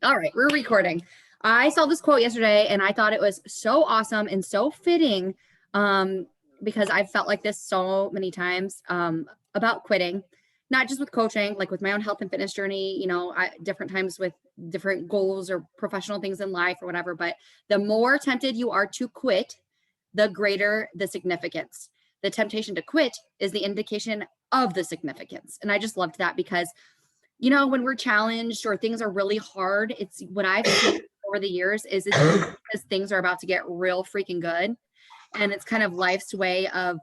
All right, we're recording. I saw this quote yesterday and I thought it was so awesome and so fitting because I've felt like this so many times about quitting, not just with coaching, like with my own health and fitness journey, different times with different goals or professional things in life or whatever. But the more tempted you are to quit, the greater the significance. The temptation to quit is the indication of the significance. And I just loved that because when we're challenged or things are really hard, it's what I've seen over the years is it's because things are about to get real freaking good. And it's kind of life's way of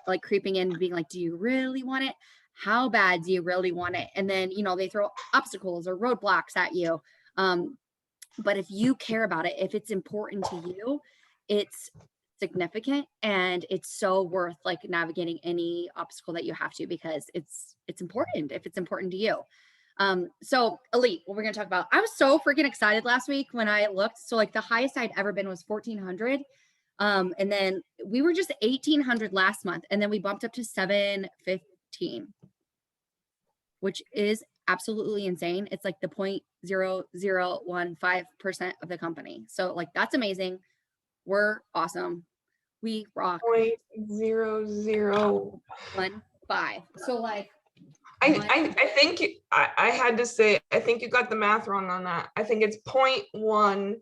like creeping in and being like, do you really want it? How bad do you really want it? And then, they throw obstacles or roadblocks at you. But if you care about it, if it's important to you, it's significant and it's so worth like navigating any obstacle that you have to because it's important if it's important to you. So Elite, what we're going to talk about. I was so freaking excited last week when I looked. So like the highest I'd ever been was 1,400. And then we were just 1,800 last month. And then we bumped up to 715, which is absolutely insane. It's like the 0.0015% of the company. So like, that's amazing. We're awesome. We rock. 0.0015. So like, I think I had to say, I think you got the math wrong on that. I think it's 0.10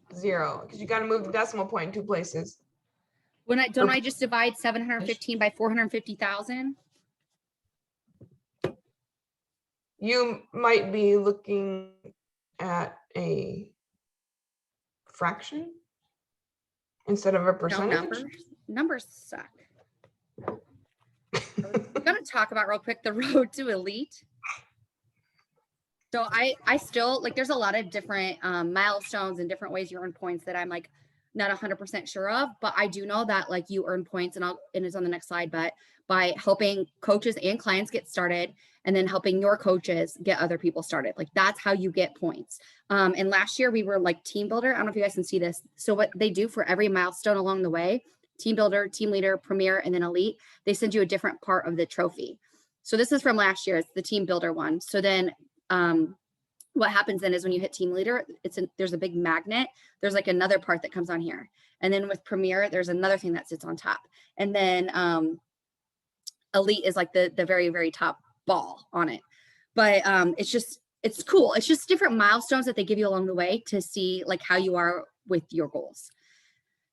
because you got to move the decimal point in two places. Don't I just divide 715 by 450,000? You might be looking at a fraction instead of a percentage. No, numbers suck. We're going to talk about real quick the road to Elite. So I still like, there's a lot of different milestones and different ways you earn points that I'm like not 100% sure of, but I do know that like you earn points and it's on the next slide, but by helping coaches and clients get started and then helping your coaches get other people started. Like that's how you get points. And last year we were like team builder. I don't know if you guys can see this. So what they do for every milestone along the way, team builder, team leader, premier, and then elite, they send you a different part of the trophy. So this is from last year. It's the team builder one. So then what happens then is when you hit team leader, there's a big magnet. There's like another part that comes on here. And then with premier, there's another thing that sits on top. And then elite is like the very, very top ball on it. But it's cool. It's just different milestones that they give you along the way to see like how you are with your goals.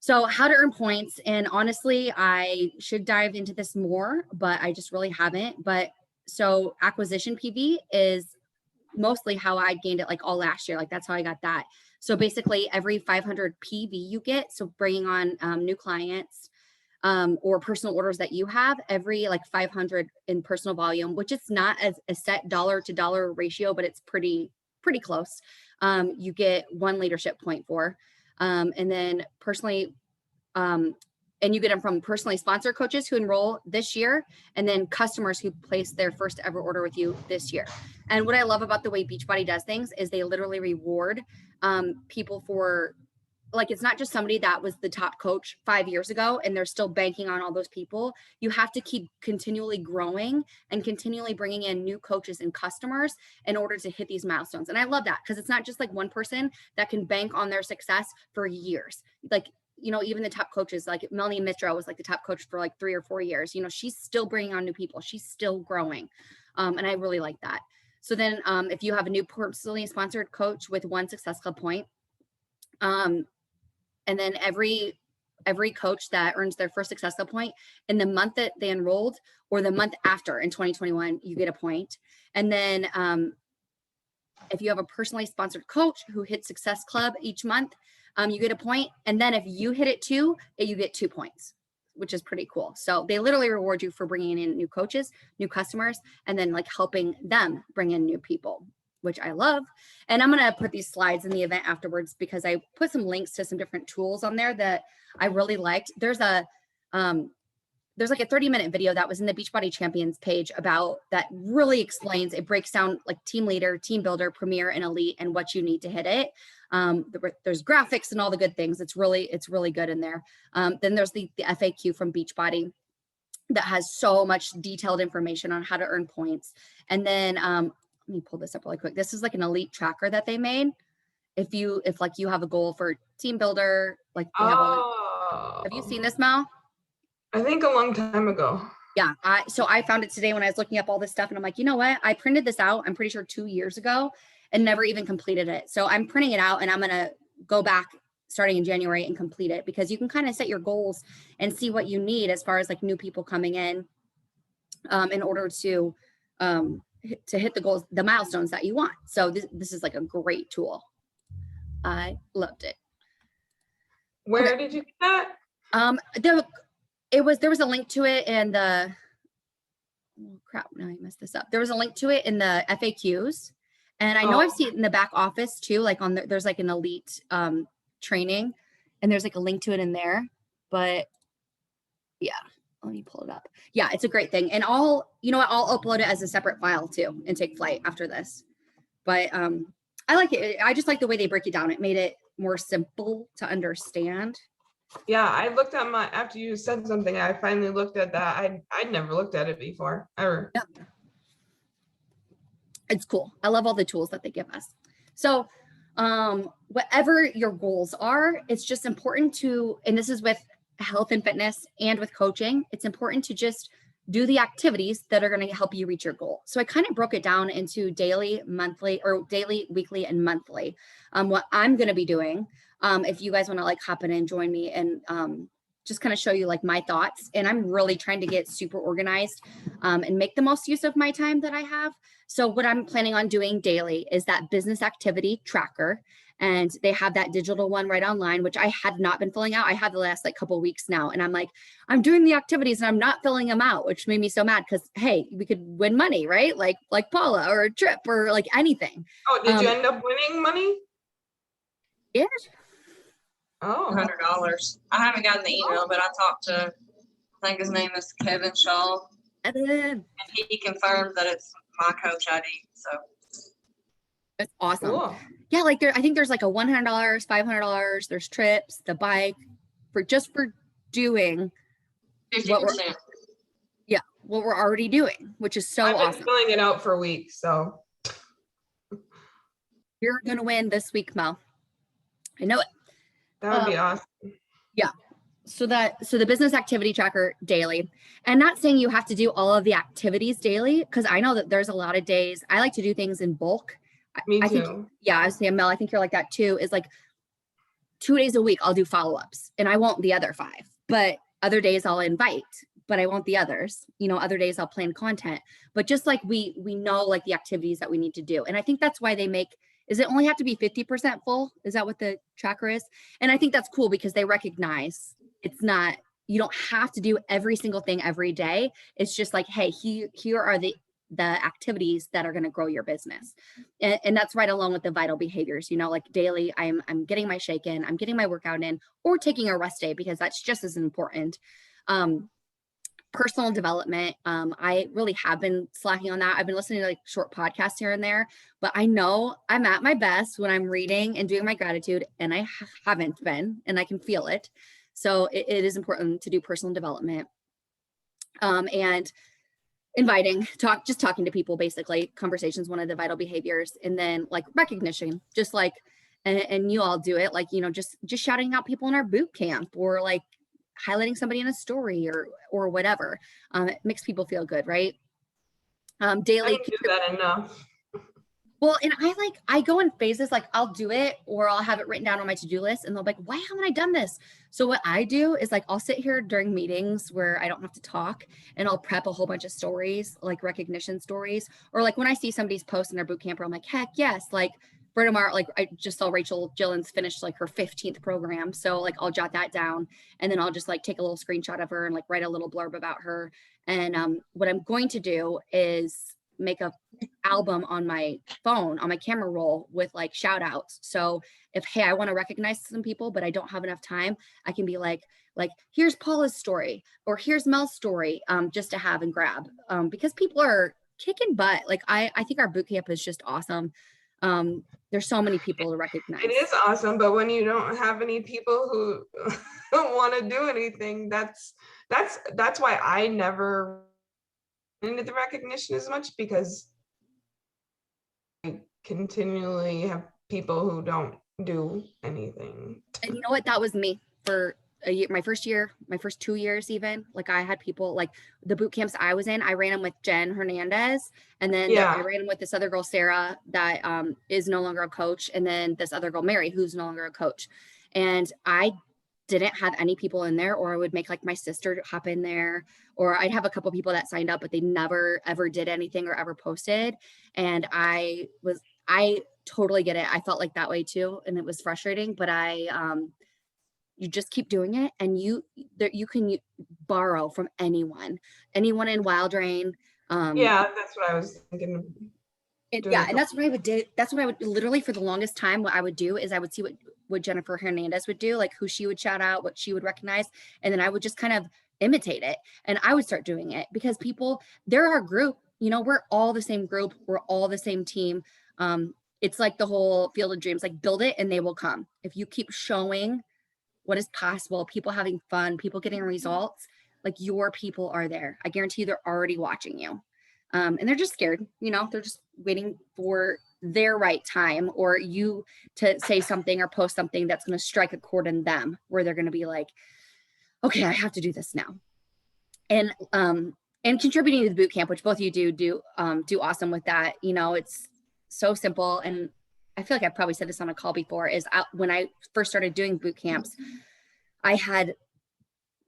So how to earn points. And honestly, I should dive into this more, but I just really haven't. But so acquisition PV is mostly how I gained it like all last year. Like that's how I got that. So basically every 500 PV you get, so bringing on new clients or personal orders that you have, every like 500 in personal volume, which it's not as a set dollar to dollar ratio, but it's pretty close. You get one leadership point for. And then personally, and you get them from personally sponsored coaches who enroll this year, and then customers who place their first ever order with you this year. And what I love about the way Beachbody does things is they literally reward people for, like, it's not just somebody that was the top coach 5 years ago and they're still banking on all those people. You have to keep continually growing and continually bringing in new coaches and customers in order to hit these milestones. And I love that because it's not just like one person that can bank on their success for years. Like, even the top coaches, like Melanie Mitra was like the top coach for like 3 or 4 years. She's still bringing on new people. She's still growing. And I really like that. So then if you have a new personally sponsored coach with one Success Club point, and then every coach that earns their first Success Club point in the month that they enrolled or the month after in 2021, you get a point. And then if you have a personally sponsored coach who hits Success Club each month, you get a point. And then if you hit it too, you get 2 points, which is pretty cool. So they literally reward you for bringing in new coaches, new customers, and then like helping them bring in new people, which I love. And I'm going to put these slides in the event afterwards because I put some links to some different tools on there that I really liked. There's like a 30-minute video that was in the Beachbody Champions page about that really explains, it breaks down like team leader, team builder, premier, and elite and what you need to hit it. There's graphics and all the good things. It's really good in there. Then there's the FAQ from Beachbody that has so much detailed information on how to earn points. And then let me pull this up really quick. This is like an elite tracker that they made. If like you have a goal for team builder, like they have one. Have you seen this, Mel? I think a long time ago. Yeah. So I found it today when I was looking up all this stuff, and I'm like, you know what? I printed this out, I'm pretty sure 2 years ago, and never even completed it. So I'm printing it out, and I'm going to go back starting in January and complete it, because you can kind of set your goals and see what you need as far as like new people coming in order to hit the goals, the milestones that you want. So this is like a great tool. I loved it. Where did you get that? There was a link to it in the, oh crap, now I messed this up. There was a link to it in the FAQs, and I know I've seen it in the back office too, like there's like an elite training, and there's like a link to it in there. But yeah, let me pull it up. Yeah, it's a great thing. And I'll upload it as a separate file too and take flight after this. But I like it. I just like the way they break it down. It made it more simple to understand. Yeah, I looked at after you said something, I finally looked at that. I'd never looked at it before, ever. Yep. It's cool. I love all the tools that they give us. So whatever your goals are, it's just important to, and this is with health and fitness and with coaching, it's important to just do the activities that are going to help you reach your goal. So I kind of broke it down into daily, monthly, or daily, weekly, and monthly. What I'm going to be doing, if you guys want to like hop in and join me and just kind of show you like my thoughts. And I'm really trying to get super organized and make the most use of my time that I have. So what I'm planning on doing daily is that business activity tracker. And they have that digital one right online, which I had not been filling out. I had the last like couple of weeks now. And I'm like, I'm doing the activities and I'm not filling them out, which made me so mad because, hey, we could win money, right? Like Paula or a trip or like anything. Oh, did you end up winning money? Yeah. Oh, $100. I haven't gotten the email, but I talked to, I think his name is Kevin Shaw, and he confirmed that it's my coach ID. So it's awesome. cool. Yeah, like I think there's like a $100, $500. There's trips, the bike, for doing 50%. what we're already doing, which is so I've been awesome. filling it out for weeks, so You're gonna win this week, Mel. I know it. that would be awesome. So the business activity tracker daily, and not saying you have to do all of the activities daily, because I know that there's a lot of days I like to do things in bulk. Me I too. think, I was saying, Mel, I think you're like that too, is like 2 days a week I'll do follow-ups and I won't the other 5, but other days I'll invite, but I won't the others. Other days I'll plan content, but just like we know like the activities that we need to do. And I think that's why is it only have to be 50% full? Is that what the tracker is? And I think that's cool because they recognize it's not, you don't have to do every single thing every day. It's just like, hey, here are the activities that are going to grow your business. And that's right along with the vital behaviors, like daily, I'm getting my shake in, I'm getting my workout in, or taking a rest day, because that's just as important. Personal development. I really have been slacking on that. I've been listening to like short podcasts here and there, but I know I'm at my best when I'm reading and doing my gratitude, and I haven't been, and I can feel it. So it is important to do personal development. And just talking to people, basically. Conversations, one of the vital behaviors. And then like recognition, just like, and you all do it, like, just shouting out people in our boot camp, or like highlighting somebody in a story or whatever. It makes people feel good, right? Daily. I don't do that enough. Well, and I go in phases, like I'll do it or I'll have it written down on my to-do list, and they'll be like, why haven't I done this? So what I do is like, I'll sit here during meetings where I don't have to talk, and I'll prep a whole bunch of stories, like recognition stories, or like when I see somebody's post in their boot camper, I'm like, heck yes. Like for tomorrow, like I just saw Rachel Gillens finished like her 15th program. So like I'll jot that down, and then I'll just like take a little screenshot of her and like write a little blurb about her. And what I'm going to do is make a album on my phone, on my camera roll, with like shout outs. So if, hey, I want to recognize some people, but I don't have enough time, I can be like, here's Paula's story, or here's Mel's story, just to have and grab, because people are kicking butt. Like I think our boot camp is just awesome. There's so many people to recognize. It is awesome, but when you don't have any people who don't want to do anything, that's why I never into the recognition as much, because continually have people who don't do anything. And you know what? That was me for a year, my first year, my first 2 years, even. Like I had people like the boot camps I was in, I ran them with Jen Hernandez. And then Yeah. I ran them with this other girl, Sarah, that is no longer a coach. And then this other girl, Mary, who's no longer a coach. And I didn't have any people in there, or I would make like my sister hop in there, or I'd have a couple people that signed up, but they never ever did anything or ever posted. And I totally get it. I felt like that way too. And it was frustrating, but you just keep doing it, and you can borrow from anyone in Wild Rain. Yeah, that's what I was thinking. And that's what I would do. That's what I would literally, for the longest time, what I would do is I would see what Jennifer Hernandez would do, like who she would shout out, what she would recognize. And then I would just kind of imitate it, and I would start doing it because they're our group, we're all the same group. We're all the same team. It's like the whole Field of Dreams, like build it and they will come. If you keep showing what is possible, people having fun, people getting results, like your people are there. I guarantee you they're already watching you. And they're just scared, they're just waiting for their right time, or you to say something or post something that's going to strike a chord in them, where they're going to be like, okay, I have to do this now. And contributing to the boot camp, which both of you do awesome with that. It's so simple. And I feel like I've probably said this on a call before, is when I first started doing boot camps, I had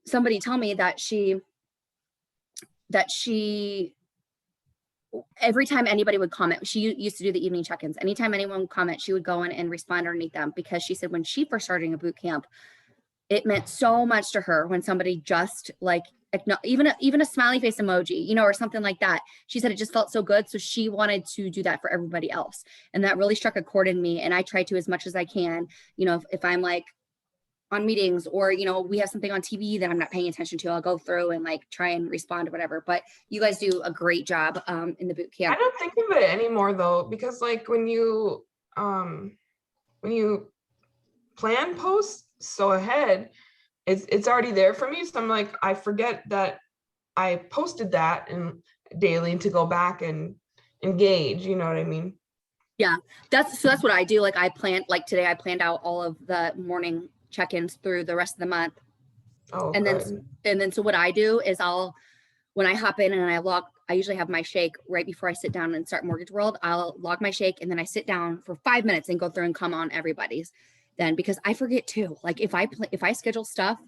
somebody tell me that she every time anybody would comment, she used to do the evening check-ins. Anytime anyone would comment, she would go in and respond underneath them, because she said when she first started a boot camp, it meant so much to her when somebody just like, even a smiley face emoji, or something like that. She said it just felt so good. So she wanted to do that for everybody else. And that really struck a chord in me. And I try to, as much as I can, if I'm like on meetings, or, we have something on TV that I'm not paying attention to, I'll go through and like try and respond or whatever. But you guys do a great job in the boot camp. I don't think of it anymore though, because like when you plan posts so ahead, it's already there for me. So I'm like, I forget that I posted that and daily to go back and engage, you know what I mean? Yeah, that's what I do. Like like today I planned out all of the morning check-ins through the rest of the month. Oh, and good. then so what I do is when I hop in and I usually have my shake right before I sit down and start Mortgage World. I'll log my shake, and then I sit down for 5 minutes and go through and come on everybody's then, because I forget too. Like if I schedule stuff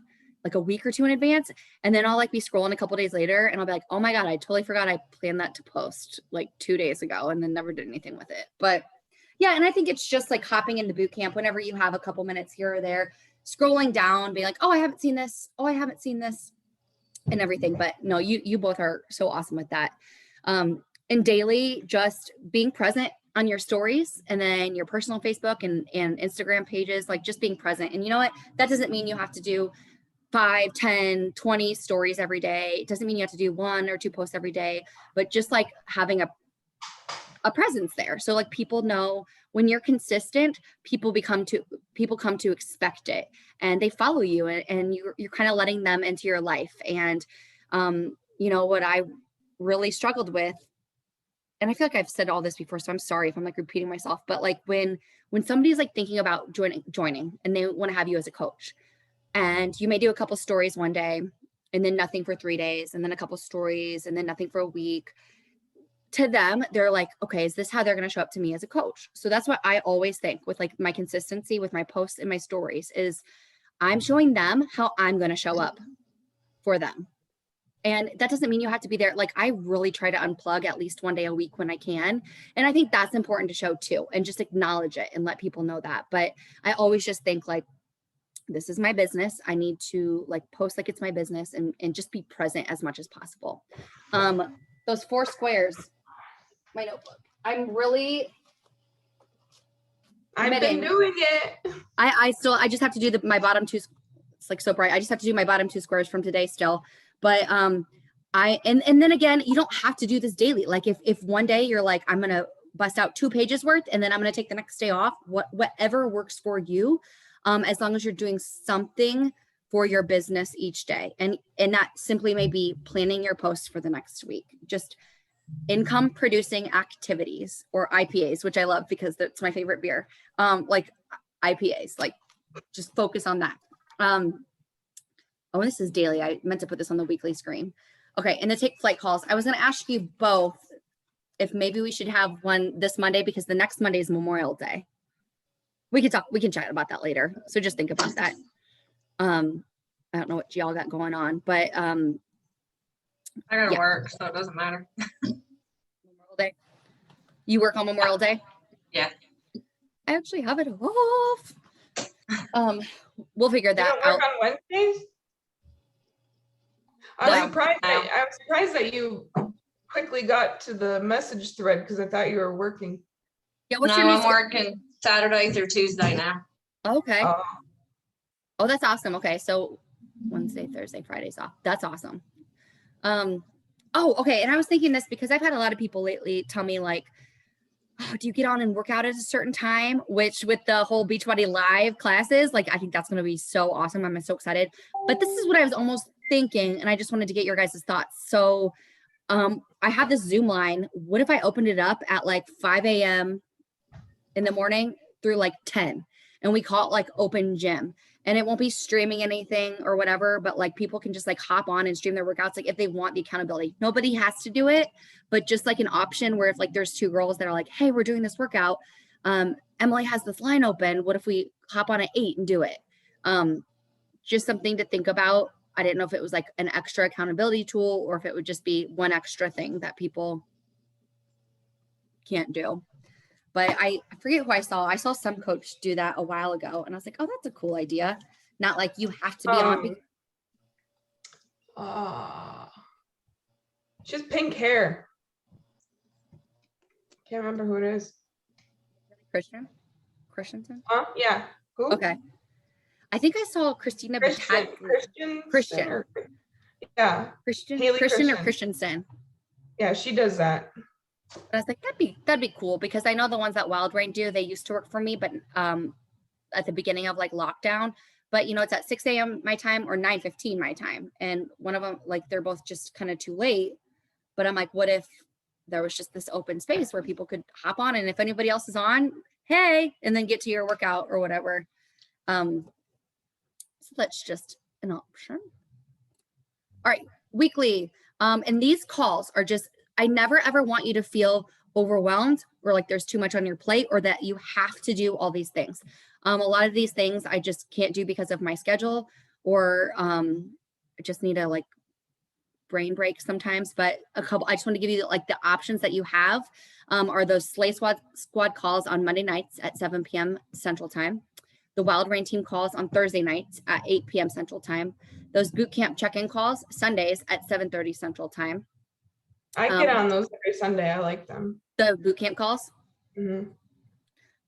like a week or two in advance, and then I'll like be scrolling a couple days later and I'll be like, oh my God, I totally forgot I planned that to post like 2 days ago, and then never did anything with it. But yeah, and I think it's just like hopping into boot camp whenever you have a couple minutes here or there, scrolling down, being like, oh, I haven't seen this. Oh, I haven't seen this, and everything. But no, you both are so awesome with that. And daily, just being present on your stories, and then your personal Facebook and Instagram pages, like just being present. And you know what? That doesn't mean you have to do 5, 10, 20 stories every day. It doesn't mean you have to do 1 or 2 posts every day, but just like having a presence there. So like people know when you're consistent, people come to expect it, and they follow you, and you're kind of letting them into your life. And what I really struggled with, and I feel like I've said all this before, so I'm sorry if I'm like repeating myself, but like when somebody's like thinking about joining and they want to have you as a coach, and you may do a couple stories one day and then nothing for 3 days, and then a couple stories and then nothing for a week. To them, they're like, okay, is this how they're going to show up to me as a coach? So that's what I always think with like my consistency with my posts and my stories, is I'm showing them how I'm going to show up for them. And that doesn't mean you have to be there. Like I really try to unplug at least 1 day a week when I can. And I think that's important to show too, and just acknowledge it and let people know that. But I always just think like, this is my business. I need to like post like it's my business, and just be present as much as possible. Those 4 squares, my notebook. I've been doing it. I just have to do my bottom 2. It's like so bright. I just have to do my bottom 2 squares from today still. But and then again, you don't have to do this daily. Like if one day you're like, I'm gonna bust out 2 pages worth, and then I'm gonna take the next day off, whatever works for you, as long as you're doing something for your business each day. And that simply may be planning your posts for the next week. Just income producing activities, or IPAs, which I love because that's my favorite beer. Like IPAs, like just focus on that. Oh, this is daily. I meant to put this on the weekly screen. Okay, and the take flight calls. I was going to ask you both if maybe we should have one this Monday, because the next Monday is Memorial Day. We can chat about that later. So just think about that. I don't know what y'all got going on, but I gotta yeah. work, so it doesn't matter. Memorial Day. You work on Memorial Day? Yeah. I actually have it off. We'll figure You that don't work out. on Wednesdays? No. I'm surprised that you quickly got to the message thread, because I thought you were working. Yeah, No, what's your new I'm working Saturday through Tuesday now. Okay. Oh, Oh, that's awesome. Okay, so Wednesday, Thursday, Friday's off. That's awesome. Oh, okay. And I was thinking this because I've had a lot of people lately tell me like, oh, do you get on and work out at a certain time? Which with the whole Beachbody Live classes, like I think that's going to be so awesome. I'm so excited. But this is what I was almost thinking, and I just wanted to get your guys' thoughts. So I have this Zoom line. What if I opened it up at like 5 a.m. in the morning through like 10, and we call it like open gym, and it won't be streaming anything or whatever, but like people can just like hop on and stream their workouts. Like if they want the accountability, nobody has to do it, but just like an option where if like there's two girls that are like, hey, we're doing this workout. Emily has this line open. What if we hop on at 8 and do it? Just something to think about. I didn't know if it was like an extra accountability tool or if it would just be one extra thing that people can't do. But I forget who I saw. I saw some coach do that a while ago, and I was like, oh, that's a cool idea. Not like you have to be on. she has pink hair. Can't remember who it is. Christensen? Huh? Yeah. Who? Okay. I think I saw Christina Christian. Yeah. Haley Christian or Christian. Christensen. Yeah, she does that. But I was like, that'd be cool, because I know the ones that Wild Rain do, they used to work for me, but at the beginning of like lockdown, but you know, it's at 6 a.m. my time or 9:15 my time. And one of them, like they're both just kind of too late. But I'm like, what if there was just this open space where people could hop on, and if anybody else is on, hey, and then get to your workout or whatever. So that's just an option. All right, weekly. And these calls are just, I never ever want you to feel overwhelmed or like there's too much on your plate or that you have to do all these things. A lot of these things I just can't do because of my schedule, or I just need a like brain break sometimes. But I just want to give you like the options that you have are those Slay Squad calls on Monday nights at 7 p.m. Central Time. The Wild Rain team calls on Thursday nights at 8 p.m. Central Time. Those boot camp check-in calls Sundays at 7:30 Central Time. I get on those every Sunday. I like them. The boot camp calls? Mm-hmm.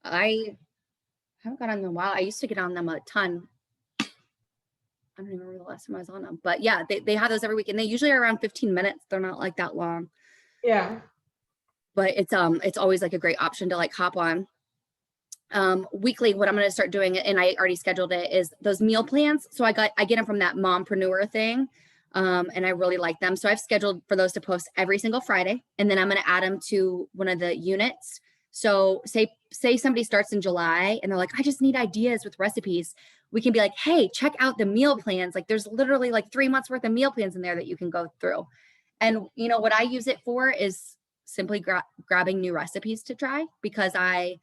I haven't got on them in a while. I used to get on them a ton. I don't even remember the last time I was on them. But yeah, they have those every week, and they usually are around 15 minutes. They're not like that long. Yeah. But it's always like a great option to like hop on. Weekly, what I'm going to start doing, and I already scheduled it, is those meal plans. So I get them from that Mompreneur thing. And I really like them. So I've scheduled for those to post every single Friday, and then I'm going to add them to one of the units. So say somebody starts in July and they're like, I just need ideas with recipes. We can be like, hey, check out the meal plans. Like there's literally like 3 months worth of meal plans in there that you can go through. And you know what I use it for is simply grabbing new recipes to try, because I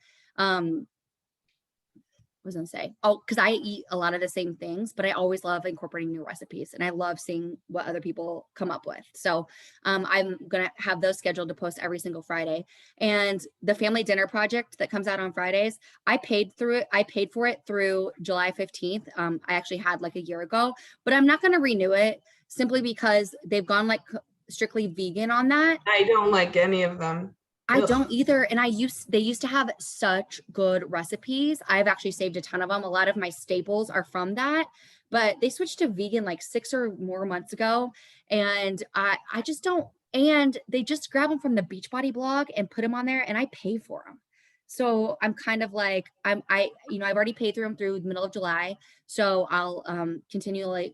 was gonna say, because I eat a lot of the same things, but I always love incorporating new recipes, and I love seeing what other people come up with. So I'm gonna have those scheduled to post every single Friday. And the family dinner project that comes out on Fridays, I paid for it through July 15th. I actually had like a year ago, but I'm not gonna renew it simply because they've gone like strictly vegan on that. I don't like any of them. I don't either. And they used to have such good recipes. I've actually saved a ton of them. A lot of my staples are from that, but they switched to vegan like 6 or more months ago. And I just don't, and they just grab them from the Beachbody blog and put them on there, and I pay for them. So I'm kind of like, I've already paid through them through the middle of July. So I'll continue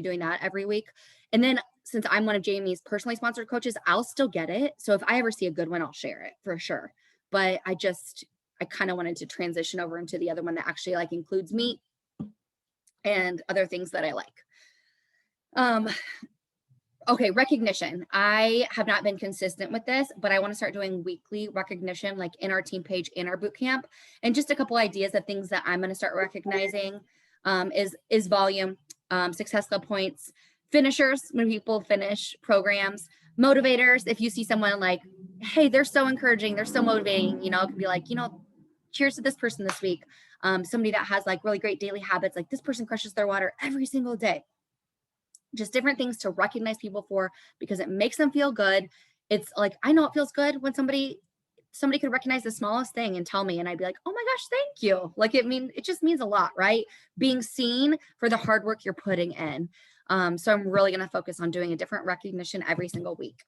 doing that every week. And then since I'm one of Jamie's personally sponsored coaches, I'll still get it. So if I ever see a good one, I'll share it for sure. But I kind of wanted to transition over into the other one that actually like includes meat and other things that I like. Okay, recognition. I have not been consistent with this, but I want to start doing weekly recognition, like in our team page, in our boot camp, and just a couple ideas of things that I'm going to start recognizing is volume, success club points, finishers when people finish programs, motivators. If you see someone like, hey, they're so encouraging, they're so motivating, it could be like, cheers to this person this week. Somebody that has like really great daily habits, like this person crushes their water every single day. Just different things to recognize people for, because it makes them feel good. It's like, I know it feels good when somebody could recognize the smallest thing and tell me, and I'd be like, oh my gosh, thank you. Like it just means a lot, right? Being seen for the hard work you're putting in. So I'm really going to focus on doing a different recognition every single week.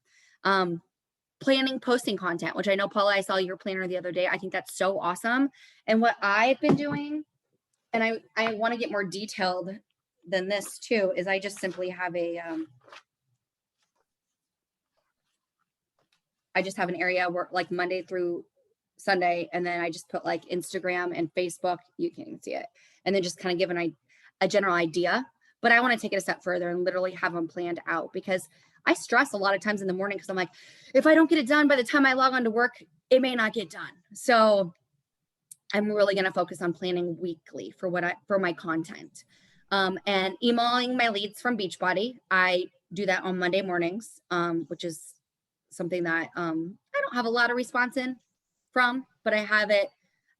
Planning, posting content, which I know, Paula, I saw your planner the other day. I think that's so awesome. And what I've been doing, and I want to get more detailed than this too, is I just simply have I just have an area where like Monday through Sunday, and then I just put like Instagram and Facebook, you can see it, and then just kind of give a general idea. But I want to take it a step further and literally have them planned out, because I stress a lot of times in the morning because I'm like, if I don't get it done by the time I log on to work, it may not get done. So I'm really going to focus on planning weekly for my content. And emailing my leads from Beachbody. I do that on Monday mornings, which is something that I don't have a lot of response from, but I have it.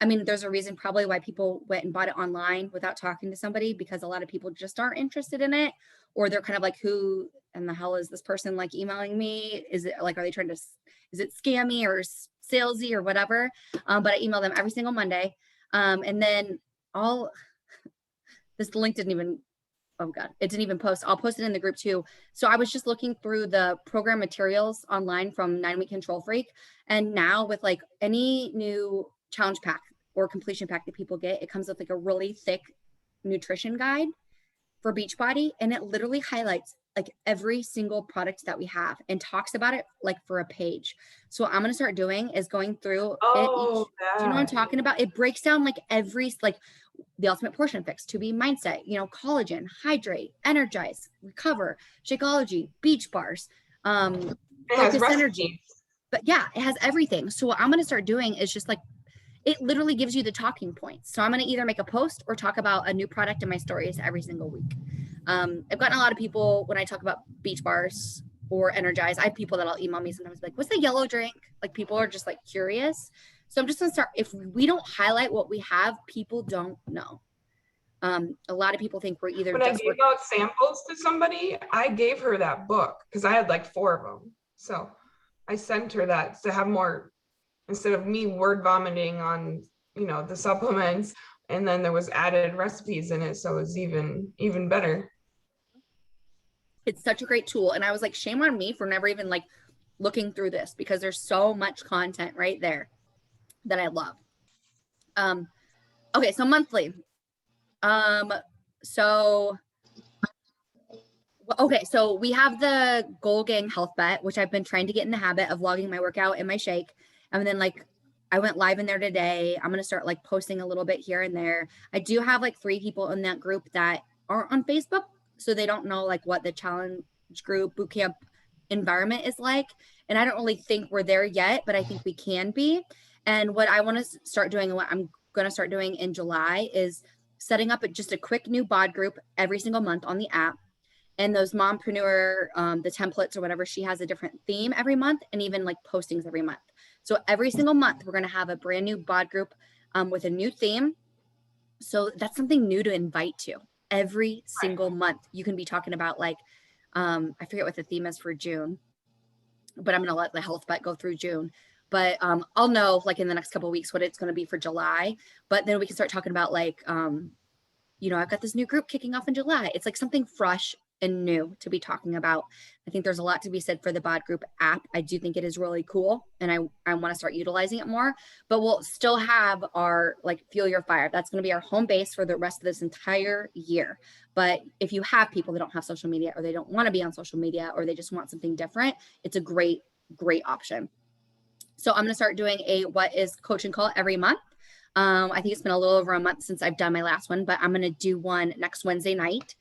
I mean, there's a reason probably why people went and bought it online without talking to somebody, because a lot of people just aren't interested in it, or they're kind of like, who in the hell is this person like emailing me? Is it like, is it scammy or salesy or whatever? But I email them every single Monday. And then this link didn't even, oh God, it didn't even post. I'll post it in the group too. So I was just looking through the program materials online from 9 Week Control Freak. And now with like any new challenge pack or completion pack that people get, it comes with like a really thick nutrition guide for Beachbody. And it literally highlights like every single product that we have and talks about it like for a page. So what I'm going to start doing is going through do you know what I'm talking about? It breaks down like the ultimate portion fix, to be mindset, collagen, hydrate, energize, recover, Shakeology, beach bars, focus energy. But yeah, it has everything. So what I'm going to start doing is just like, it literally gives you the talking points. So I'm going to either make a post or talk about a new product in my stories every single week. I've gotten a lot of people when I talk about beach bars or energize. I have people that'll email me sometimes like, what's the yellow drink? Like people are just like curious. So I'm just going to start, if we don't highlight what we have, people don't know. A lot of people think we're either when I gave out samples to somebody, I gave her that book because I had like 4 of them. So I sent her that to have more, instead of me word vomiting on, the supplements, and then there was added recipes in it. So it was even better. It's such a great tool. And I was like, shame on me for never even like looking through this, because there's so much content right there that I love. Okay. So monthly. So we have the Goal Gang Health Bet, which I've been trying to get in the habit of logging my workout and my shake. And then like, I went live in there today. I'm going to start like posting a little bit here and there. I do have like 3 people in that group that aren't on Facebook, so they don't know like what the challenge group bootcamp environment is like. And I don't really think we're there yet, but I think we can be. And what I want to start doing, and what I'm going to start doing in July, is setting up just a quick new bod group every single month on the app. And those mompreneur, the templates or whatever, she has a different theme every month, and even like postings every month. So every single month, we're going to have a brand new bod group with a new theme. So that's something new to invite to every single month. You can be talking about like, I forget what the theme is for June, but I'm going to let the health bet go through June. But I'll know like in the next couple of weeks what it's going to be for July. But then we can start talking about like, I've got this new group kicking off in July. It's like something fresh and new to be talking about. I think there's a lot to be said for the Bod Group app. I do think it is really cool, and I want to start utilizing it more, but we'll still have our like Fuel Your Fire. That's going to be our home base for the rest of this entire year. But if you have people that don't have social media, or they don't want to be on social media, or they just want something different, it's a great option. So I'm going to start doing a What is Coaching call every month. I think it's been a little over a month since I've done my last one, but I'm going to do one next Wednesday night.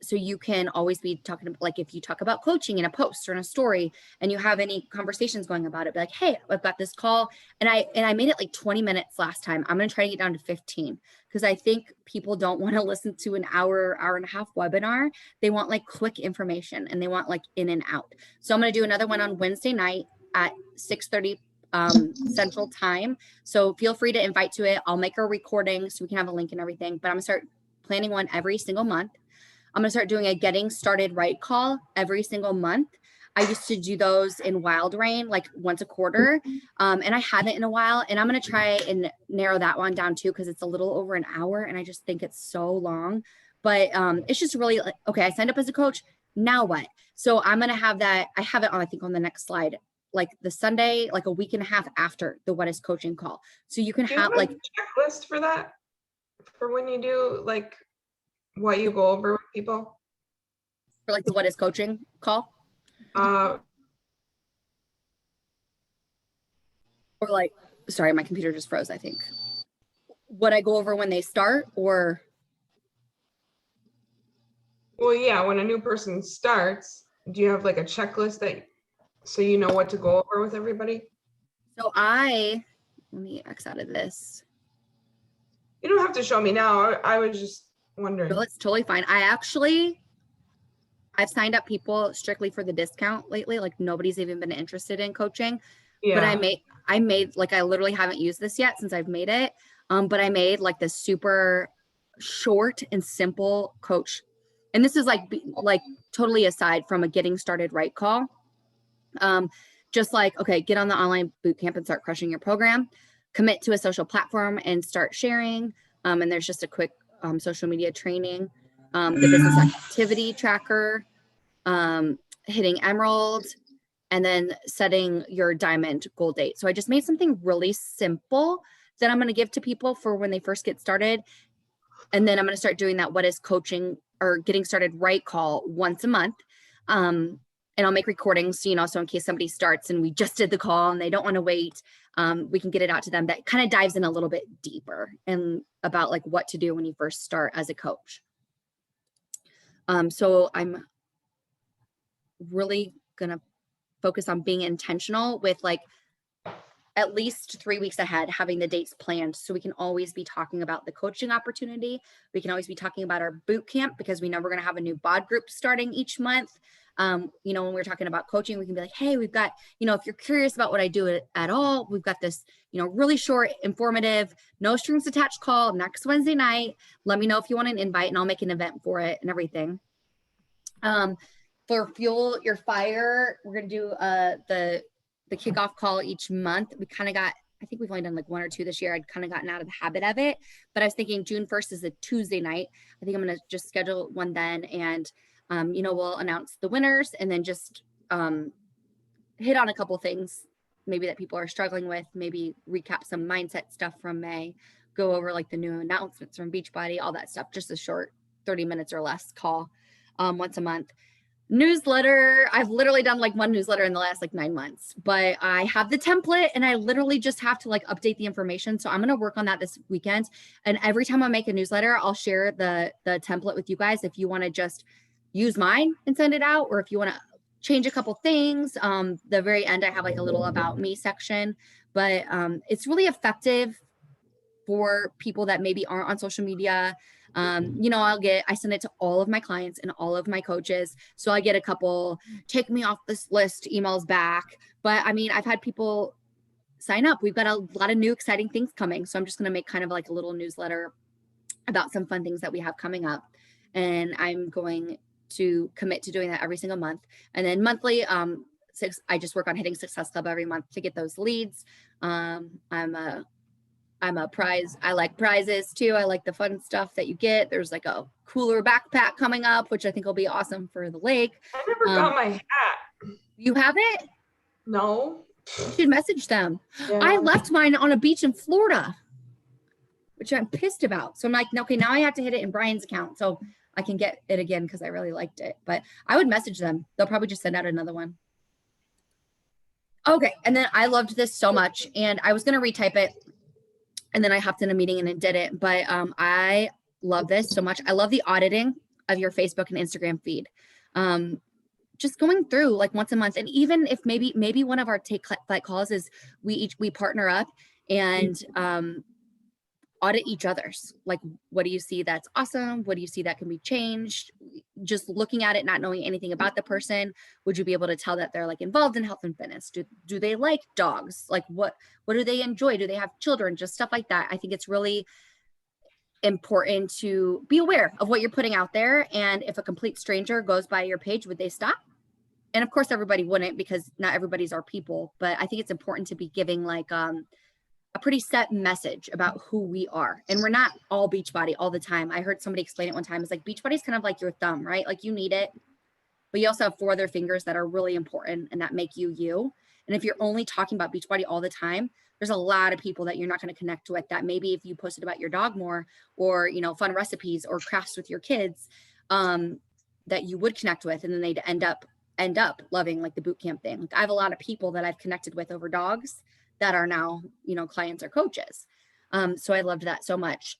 So you can always be talking, like if you talk about coaching in a post or in a story and you have any conversations going about it, be like, hey, I've got this call. And I made it like 20 minutes last time. I'm going to try to get down to 15 because I think people don't want to listen to an hour and a half webinar. They want like quick information and they want like in and out. So I'm going to do another one on Wednesday night at 6:30 Central Time. So feel free to invite to it. I'll make a recording so we can have a link and everything, but I'm going to start planning one every single month. I'm going to start doing a Getting Started Right call every single month. I used to do those in Wild Rain, like once a quarter, and I haven't in a while. And I'm going to try and narrow that one down too, because it's a little over an hour and I just think it's so long. But it's just really like, okay, I signed up as a coach. Now what? So I'm going to have that. I have it on, I think on the next slide, like the Sunday, like a week and a half after the What is Coaching call. So you can Do you have have like a checklist for that? For when you do like what you go over with people? for like the What is Coaching call, Uh, or like, sorry, my computer just froze, I think. What I go over when they start, or well, yeah, when a new person starts, do you have like a checklist that so you know what to go over with everybody? so let me X out of this. You don't have to show me now. I was just wondering. No, it's totally fine. I've signed up people strictly for the discount lately. Like nobody's even been interested in coaching, but Yeah. I made like, I literally haven't used this yet since I've made it. But I made like this super short and simple coach. And this is like totally aside from a Getting Started Right call. Just like, okay, get on the online boot camp and start crushing your program, commit to a social platform and start sharing. And there's just a quick social media training, the business activity tracker, hitting Emerald, and then setting your diamond goal date. So I just made something really simple that I'm going to give to people for when they first get started. And then I'm going to start doing that What is Coaching or Getting Started Right call once a month. And I'll make recordings, you know, so in case somebody starts and we just did the call and they don't want to wait, we can get it out to them. That kind of dives in a little bit deeper and about like what to do when you first start as a coach. So I'm really going to focus on being intentional with like at least 3 weeks ahead, having the dates planned. So we can always be talking about the coaching opportunity. We can always be talking about our boot camp because we know we're going to have a new bod group starting each month. You know, when we're talking about coaching, we can be like, hey, we've got, you know, if you're curious about what I do at all, we've got this, you know, really short, informative, no strings attached call next Wednesday night. Let me know if you want an invite and I'll make an event for it and everything. For Fuel Your Fire, we're going to do the kickoff call each month. We kind of got, I think we've only done like 1 or 2 this year. I'd kind of gotten out of the habit of it, but I was thinking June 1st is a Tuesday night. I think I'm going to just schedule one then. And, you know, we'll announce the winners and then just hit on a couple things maybe that people are struggling with, maybe recap some mindset stuff from May, go over like the new announcements from Beachbody, all that stuff, just a short 30 minutes or less call once a month. Newsletter, I've literally done like 1 newsletter in the last like 9 months, but I have the template and I literally just have to like update the information. So I'm going to work on that this weekend. And every time I make a newsletter, I'll share the template with you guys. If you want to just use mine and send it out, or if you want to change a couple things, the very end, I have like a little about me section, but it's really effective for people that maybe aren't on social media. You know, I send it to all of my clients and all of my coaches. So I get a couple take me off this list emails back. But I mean, I've had people sign up. We've got a lot of new exciting things coming. So I'm just going to make kind of like a little newsletter about some fun things that we have coming up. And I'm going to commit to doing that every single month. And then monthly, I just work on hitting Success Club every month to get those leads. I'm a prize. I like prizes too. I like the fun stuff that you get. There's like a cooler backpack coming up, which I think will be awesome for the lake. I never got my hat. You have it? No. You should message them. Yeah. I left mine on a beach in Florida, which I'm pissed about. So I'm like, okay, now I have to hit it in Brian's account so I can get it again because I really liked it. But I would message them. They'll probably just send out another one. Okay, and then I loved this so much, and I was gonna retype it, and then I hopped in a meeting and it did it. But I love this so much. I love the auditing of your Facebook and Instagram feed. Just going through like once a month, and even if maybe one of our take flight calls is we partner up and audit each other's. Like, what do you see that's awesome? What do you see that can be changed? Just looking at it, not knowing anything about the person, would you be able to tell that they're like involved in health and fitness? Do they like dogs? Like what do they enjoy? Do they have children? Just stuff like that. I think it's really important to be aware of what you're putting out there. And if a complete stranger goes by your page, would they stop? And of course, everybody wouldn't, because not everybody's our people. But I think it's important to be giving like a pretty set message about who we are. And we're not all Beachbody all the time. I heard somebody explain it one time. It's like Beachbody is kind of like your thumb, right? Like you need it, but you also have 4 other fingers that are really important and that make you you. And if you're only talking about Beachbody all the time, there's a lot of people that you're not going to connect with, that maybe if you posted about your dog more, or, you know, fun recipes or crafts with your kids, that you would connect with, and then they'd end up loving like the boot camp thing. Like I have a lot of people that I've connected with over dogs that are now, you know, clients or coaches. So I loved that so much.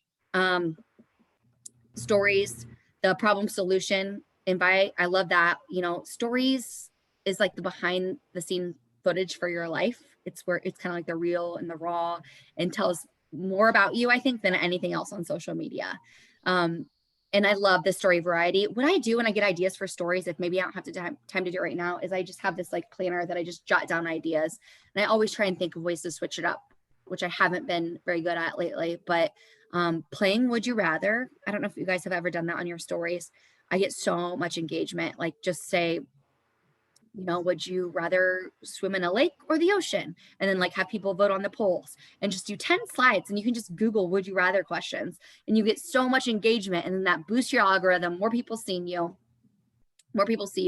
Stories, the problem solution invite. I love that, you know, stories is like the behind the scene footage for your life. It's where it's kind of like the real and the raw, and tells more about you, I think, than anything else on social media. And I love the story variety. What I do when I get ideas for stories, if maybe I don't have time to do it right now, is I just have this like planner that I just jot down ideas. And I always try and think of ways to switch it up, which I haven't been very good at lately. But playing Would You Rather, I don't know if you guys have ever done that on your stories. I get so much engagement. Like just say, you know, would you rather swim in a lake or the ocean? And then like have people vote on the polls, and just do 10 slides, and you can just Google would you rather questions, and you get so much engagement, and then that boosts your algorithm. More people see you.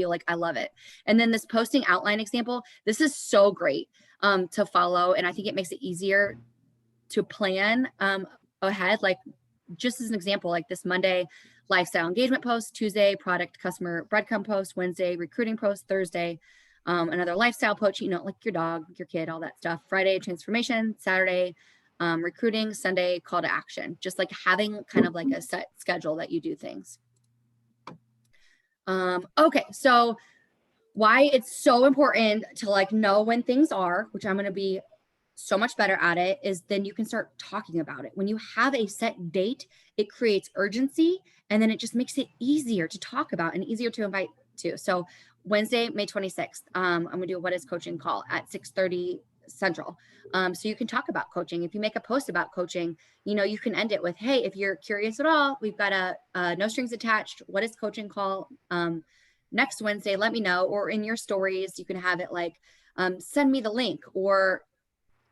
Like, I love it. And then this posting outline example, this is so great to follow. And I think it makes it easier to plan ahead. Like just as an example, like this Monday, lifestyle engagement post, Tuesday, product customer breadcrumb post, Wednesday, recruiting post, Thursday, another lifestyle post, you know, like your dog, your kid, all that stuff. Friday, transformation, Saturday, recruiting, Sunday, call to action. Just like having kind of like a set schedule that you do things. Okay, so why it's so important to like know when things are, which I'm going to be so much better at it, is then you can start talking about it. When you have a set date, it creates urgency, and then it just makes it easier to talk about and easier to invite to. So Wednesday, May 26th, I'm gonna do a What Is Coaching call at 6:30 Central. So you can talk about coaching. If you make a post about coaching, you know, you can end it with, hey, if you're curious at all, we've got a no strings attached What Is Coaching call next Wednesday, let me know. Or in your stories, you can have it like, send me the link, or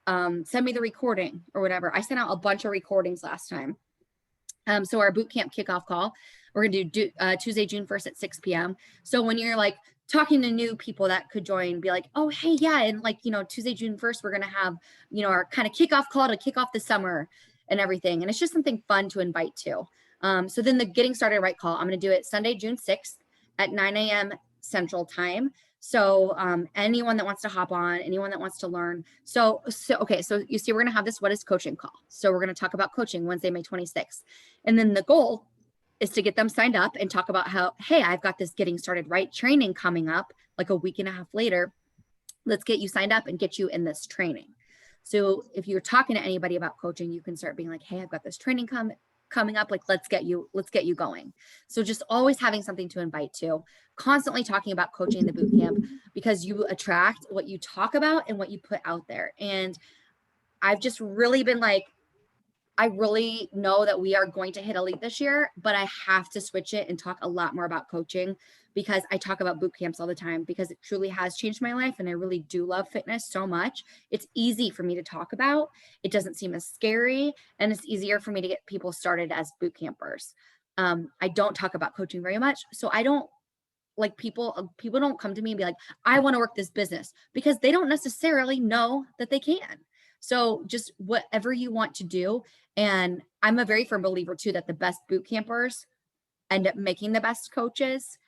send me the recording, or whatever. I sent out a bunch of recordings last time. So our boot camp kickoff call, we're going to do Tuesday, June 1st at 6 p.m. So when you're like talking to new people that could join, be like, oh, hey, yeah. And like, you know, Tuesday, June 1st, we're going to have, you know, our kind of kickoff call to kick off the summer and everything. And it's just something fun to invite to. So then the Getting Started Right call, I'm going to do it Sunday, June 6th at 9 a.m. Central Time. So anyone that wants to hop on, anyone that wants to learn. So okay, so you see, we're going to have this What Is Coaching call. So we're going to talk about coaching Wednesday, May 26th. And then the goal is to get them signed up and talk about how, hey, I've got this Getting Started Right training coming up like a week and a half later. Let's get you signed up and get you in this training. So if you're talking to anybody about coaching, you can start being like, hey, I've got this training coming up, like let's get you going. So just always having something to invite to, constantly talking about coaching the boot camp, because you attract what you talk about and what you put out there. And I've just really been like, I really know that we are going to hit elite this year, but I have to switch it and talk a lot more about coaching, because I talk about boot camps all the time, because it truly has changed my life. And I really do love fitness so much. It's easy for me to talk about. It doesn't seem as scary, and it's easier for me to get people started as boot campers. I don't talk about coaching very much. So I don't like people don't come to me and be like, I want to work this business, because they don't necessarily know that they can. So just whatever you want to do. And I'm a very firm believer too, that the best boot campers end up making the best coaches.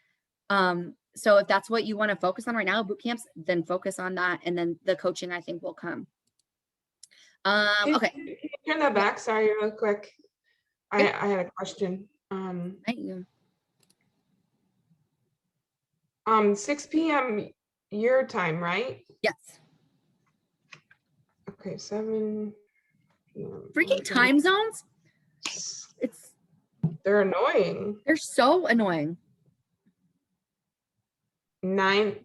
So if that's what you want to focus on right now, boot camps, then focus on that. And then the coaching, I think, will come. Okay. Can you turn that back? Sorry, real quick. I had a question. Thank you. 6 p.m. your time, right? Yes. Okay, 7 p.m. Freaking time zones. They're annoying. They're so annoying. 9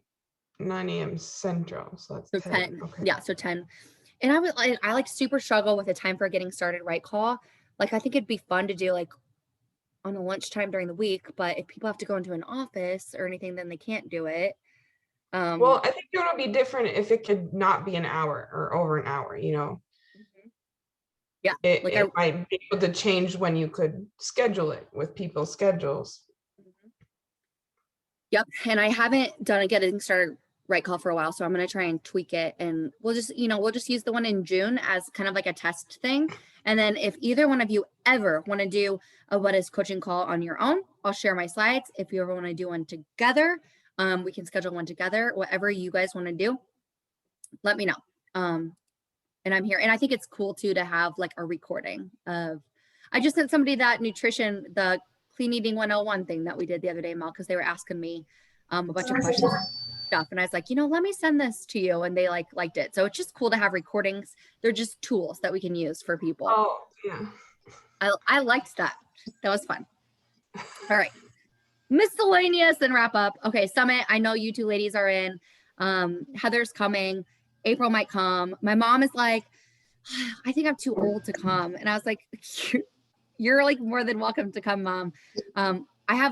a.m. Central. So that's So 10. 10. Okay. Yeah, so 10. And I like super struggle with the time for getting started right call. Like I think it'd be fun to do like on a lunchtime during the week, but if people have to go into an office or anything, then they can't do it. Well, I think it would be different if it could not be an hour or over an hour, you know. Yeah, It, like it might be able to change when you could schedule it with people's schedules. Yep. And I haven't done a getting started right call for a while. So I'm going to try and tweak it, and we'll just use the one in June as kind of like a test thing. And then if either one of you ever want to do a What Is Coaching call on your own, I'll share my slides. If you ever want to do one together, we can schedule one together. Whatever you guys want to do, let me know. And I'm here. And I think it's cool too to have like a recording of, I just sent somebody that nutrition, the clean eating 101 thing that we did the other day, Mel, because they were asking me a bunch of questions stuff. And I was like, let me send this to you. And they liked it. So it's just cool to have recordings. They're just tools that we can use for people. Oh, yeah. I liked that. That was fun. All right. Miscellaneous and wrap up. Okay. Summit. I know you two ladies are in. Heather's coming. April might come. My mom is like, I think I'm too old to come. And I was like, you're like more than welcome to come, Mom.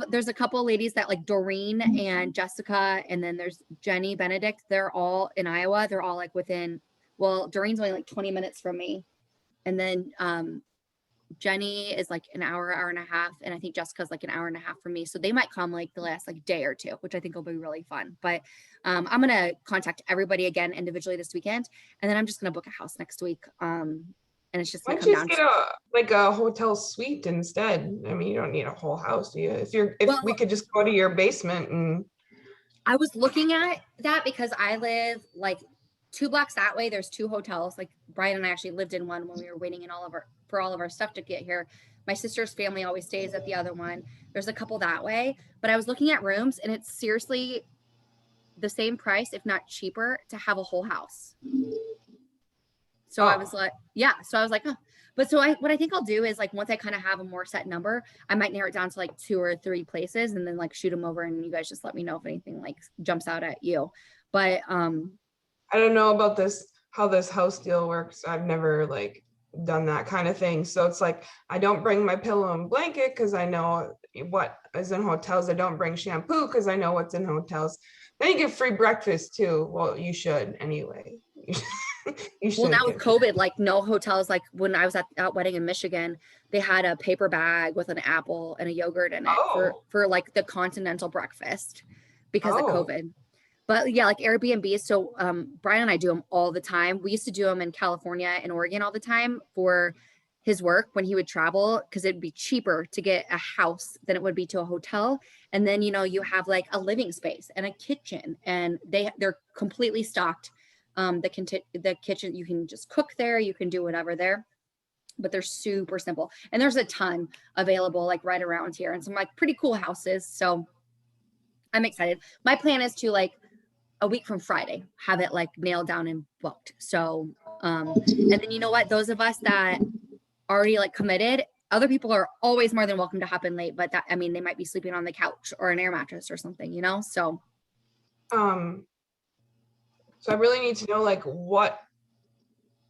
There's a couple of ladies that like Doreen and Jessica, and then there's Jenny Benedict. They're all in Iowa. They're all like Doreen's only like 20 minutes from me. And then Jenny is like an hour and a half. And I think Jessica's like an hour and a half from me. So they might come like the last like day or two, which I think will be really fun. But I'm going to contact everybody again individually this weekend. And then I'm just going to book a house next week. And it's just Why going don't to you come just down. get a hotel suite instead? I mean, you don't need a whole house, do you? If we could just go to your basement and. I was looking at that because I live like 2 blocks that way. There's 2 hotels. Like Brian and I actually lived in one when we were waiting for all of our stuff to get here. My sister's family always stays at the other one. There's a couple that way, but I was looking at rooms and it's seriously the same price, if not cheaper, to have a whole house. So I was like, oh. But so what I think I'll do is like, once I kind of have a more set number, I might narrow it down to like 2 or 3 places and then like shoot them over, and you guys just let me know if anything like jumps out at you. But I don't know about how this house deal works. I've never like done that kind of thing. So it's like, I don't bring my pillow and blanket because I know what is in hotels. I don't bring shampoo because I know what's in hotels. Then you get free breakfast too. Well, you should anyway. You should. Well, now with COVID, like no hotels, like when I was at that wedding in Michigan, they had a paper bag with an apple and a yogurt in it for like the continental breakfast because of COVID. But yeah, like Airbnb. So Brian and I do them all the time. We used to do them in California and Oregon all the time for his work when he would travel, because it'd be cheaper to get a house than it would be to a hotel. And then, you have like a living space and a kitchen, and they're completely stocked. The kitchen, you can just cook there, you can do whatever there, but they're super simple. And there's a ton available like right around here, and some like pretty cool houses. So I'm excited. My plan is to like a week from Friday, have it like nailed down and booked. So, and then you know what, those of us that already like committed, other people are always more than welcome to hop in late, but they might be sleeping on the couch or an air mattress or something, so. So I really need to know like what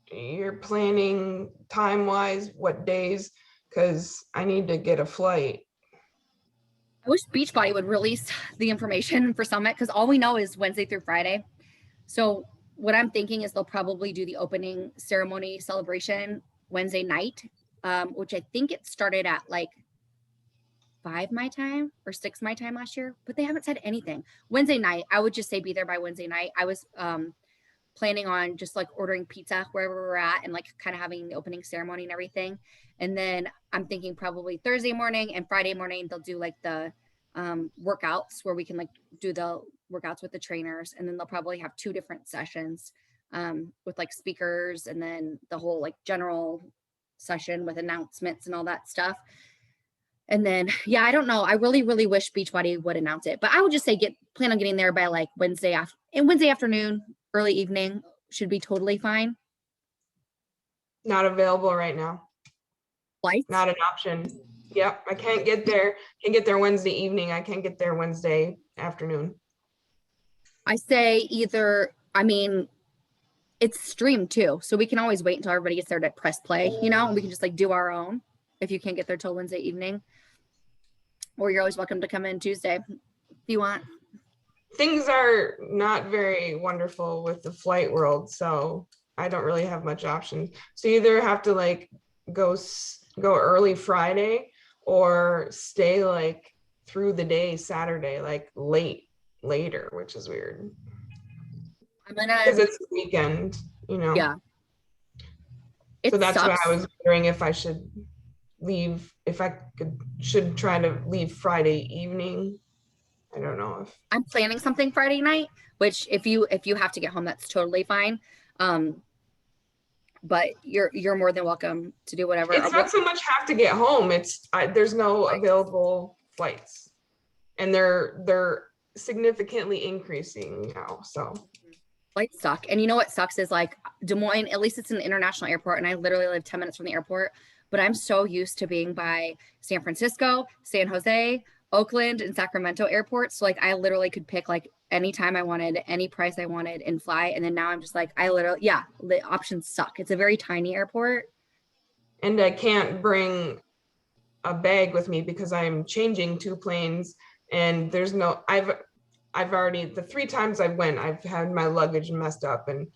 you're planning time-wise, what days, because I need to get a flight. I wish Beachbody would release the information for Summit, because all we know is Wednesday through Friday. So what I'm thinking is they'll probably do the opening ceremony celebration Wednesday night, which I think it started at like 5 my time or 6 my time last year, but they haven't said anything. Wednesday night, I would just say be there by Wednesday night. I was planning on just like ordering pizza wherever we're at and like kind of having the opening ceremony and everything. And then I'm thinking probably Thursday morning and Friday morning they'll do like the workouts where we can like do the workouts with the trainers, and then they'll probably have 2 different sessions with like speakers, and then the whole like general session with announcements and all that stuff. And then yeah, I don't know, I really wish Beachbody would announce it, but I would just say plan on getting there by like Wednesday afternoon, early evening should be totally fine. Not available right now. Flights? Not an option. Yep, I can't get there. Can get there Wednesday evening. I can't get there Wednesday afternoon. I say either, I mean, it's streamed too, so we can always wait until everybody gets there to press play, you know, and we can just like do our own if you can't get there till Wednesday evening. Or you're always welcome to come in Tuesday if you want. Things are not very wonderful with the flight world, so I don't really have much option. So you either have to like go early Friday or stay like through the day Saturday, like later, which is weird. Because it's the weekend, you know. Yeah. So that's why I was wondering if I should leave, if I should try to leave Friday evening. I don't know if I'm planning something Friday night, which if you have to get home, that's totally fine. But you're more than welcome to do whatever. It's not so much have to get home. It's there's no available flights, and they're significantly increasing now. So flights suck. And you know what sucks is like Des Moines, at least it's an international airport, and I literally live 10 minutes from the airport, but I'm so used to being by San Francisco, San Jose, Oakland, and Sacramento airports. So like I literally could pick like any time I wanted, any price I wanted, and fly. And then now I'm just like, the options suck. It's a very tiny airport. And I can't bring a bag with me because I'm changing 2 planes, and there's no, I've already, the 3 times I went, I've had my luggage messed up and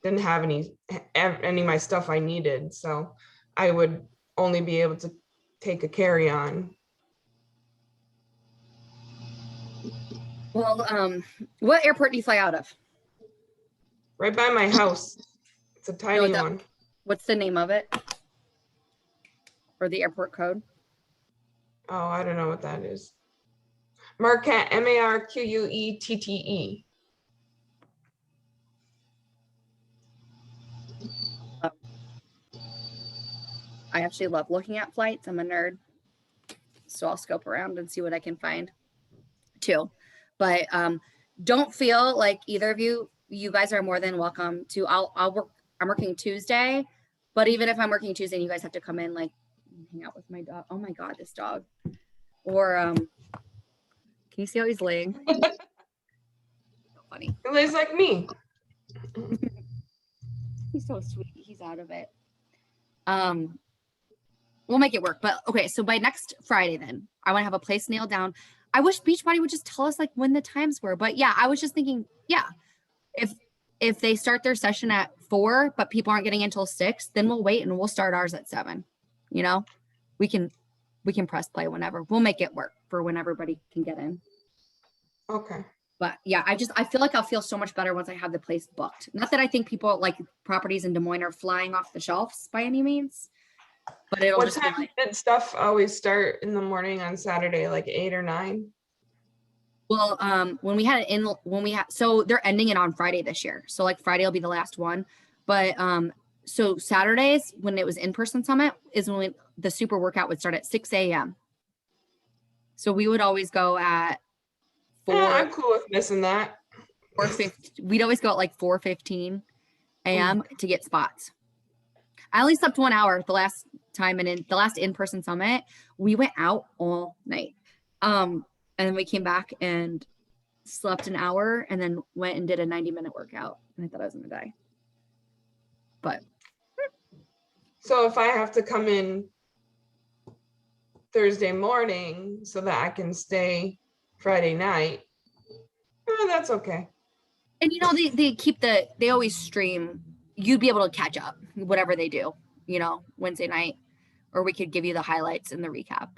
didn't have any of my stuff I needed. So I would only be able to take a carry-on. Well, what airport do you fly out of? Right by my house. It's a tiny one. What's the name of it? Or the airport code? Oh, I don't know what that is. Marquette, Marquette. I actually love looking at flights. I'm a nerd. So I'll scope around and see what I can find too. But don't feel like either of you guys are more than welcome to, I'm working Tuesday, but even if I'm working Tuesday and you guys have to come in, like hang out with my dog. Oh my God, this dog. Or can you see how he's laying? So funny. He lays like me. He's so sweet. He's out of it. We'll make it work. But okay, so by next Friday then, I want to have a place nailed down. I wish Beachbody would just tell us like when the times were. But yeah, I was just thinking, yeah, if they start their session at 4, but people aren't getting until 6, then we'll wait and we'll start ours at 7. You know, we can press play whenever. We'll make it work for when everybody can get in. Okay. But yeah, I feel like I'll feel so much better once I have the place booked. Not that I think people like properties in Des Moines are flying off the shelves by any means, but it'll What just time did stuff always start in the morning on Saturday, like 8 or 9? Well, so they're ending it on Friday this year. So like Friday will be the last one. But so Saturdays when it was in-person summit is when the super workout would start at 6 a.m. So we would always go at 4. Yeah, I'm cool with missing that. 4:15. We'd always go at like 4:15 a.m. to get spots. I only slept 1 hour the last time, and in the last in-person summit, we went out all night. And then we came back and slept an hour and then went and did a 90-minute workout. And I thought I was gonna die. But so if I have to come in Thursday morning so that I can stay Friday night, that's okay. And you know, they always stream. You'd be able to catch up whatever they do, you know, Wednesday night, or we could give you the highlights and the recap.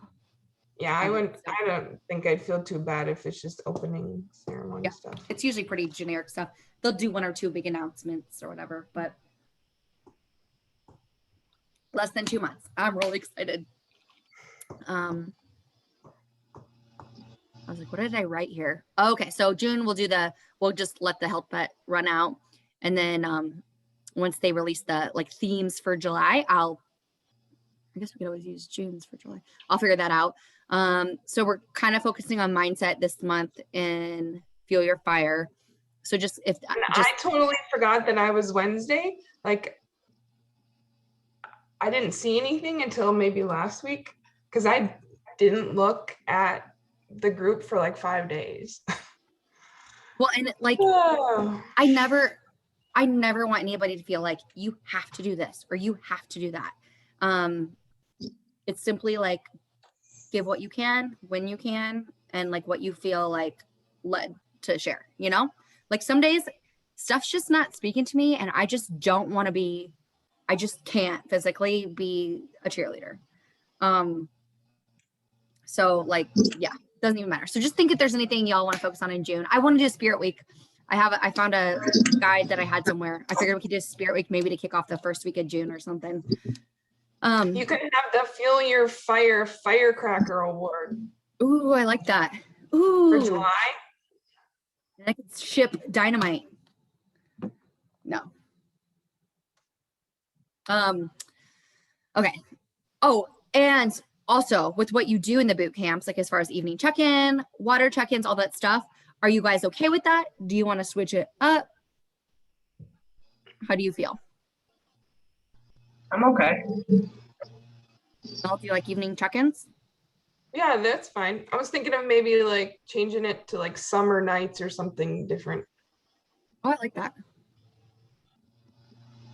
Yeah, I wouldn't, So I don't think I'd feel too bad if it's just opening ceremony Yeah. stuff. it's usually pretty generic stuff. They'll do 1 or 2 big announcements or whatever, but less than 2 months. I'm really excited. I was like, what did I write here? Okay, so June we'll just let the health bet run out. And then once they release the like themes for July, I guess we could always use June's for July. I'll figure that out. So we're kind of focusing on mindset this month in Fuel Your Fire. So just if And just I totally forgot that I was Wednesday. Like, I didn't see anything until maybe last week because I didn't look at the group for like 5 days. well, and like Oh, I never want anybody to feel like you have to do this or you have to do that. It's simply like give what you can when you can and like what you feel like led to share, you know? Like some days stuff's just not speaking to me and I just don't want to be, I just can't physically be a cheerleader. So like, yeah, doesn't even matter. So just think if there's anything y'all want to focus on in June. I want to do Spirit Week. I found a guide that I had somewhere. I figured we could do Spirit Week maybe to kick off the first week of June or something. you could have the Fuel Your Fire Firecracker Award Ooh, I like that. for Ooh, July. and I could ship dynamite. No. Okay. Oh, and also with what you do in the boot camps, like as far as evening check-in, water check-ins, all that stuff, are you guys okay with that? Do you want to switch it up? How do you feel? I'm okay. I'll do like evening check-ins. Yeah, that's fine. I was thinking of maybe like changing it to like summer nights or something different. Oh, I like that.